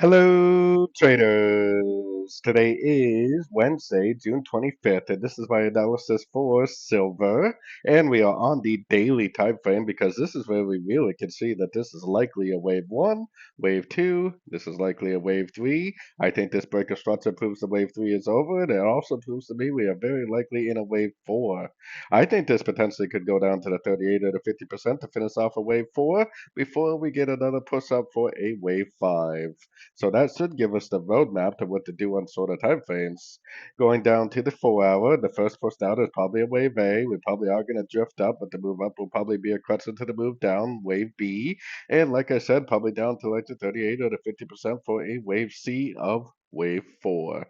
Hello, traders. Today is Wednesday, June 25th, and this is my analysis for silver. And we are on the daily time frame because this is where we really can see that this is likely a wave one, wave two, this is likely a wave three. I think this break of structure proves the wave three is over, and it also proves to me we are very likely in a wave four. I think this potentially could go down to the 38 or the 50% to finish off a wave four before we get another push up for a wave five. So that should give us the roadmap to what to do on shorter time frames. Going down to the 4 hour, the first push down is probably a wave A. We probably are going to drift up, but the move up will probably be a crutch into the move down, wave B. And like I said, probably down to like the 38 or the 50% for a wave C of wave 4.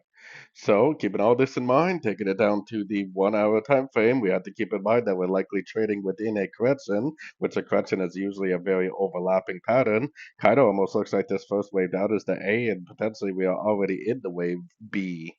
So, keeping all this in mind, taking it down to the 1 hour time frame, we have to keep in mind that we're likely trading within a correction, which a correction is usually a very overlapping pattern. Kind of almost looks like this first wave down is the A, and potentially we are already in the wave B.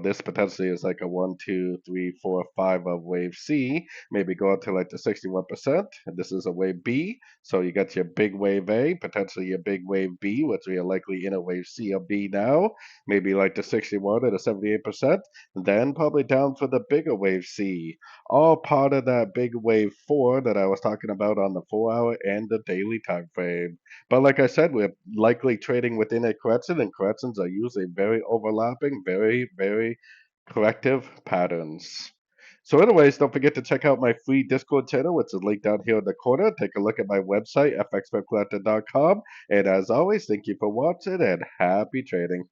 This potentially is like a 1, 2, 3, 4, 5 of wave C, maybe go up to like the 61%. And this is a wave B, so you got your big wave A, potentially your big wave B, which we are likely in a wave C of B now, maybe like the 61 or the 78%, then probably down for the bigger wave C, all part of that big wave 4 that I was talking about on the 4 hour and the daily time frame. But like I said, we're likely trading within a correction, and corrections are usually very overlapping, very corrective patterns. So anyways, don't forget to check out my free Discord channel, which is linked down here in the corner. Take a look at my website, fxpipcollector.com. And as always, thank you for watching and happy trading.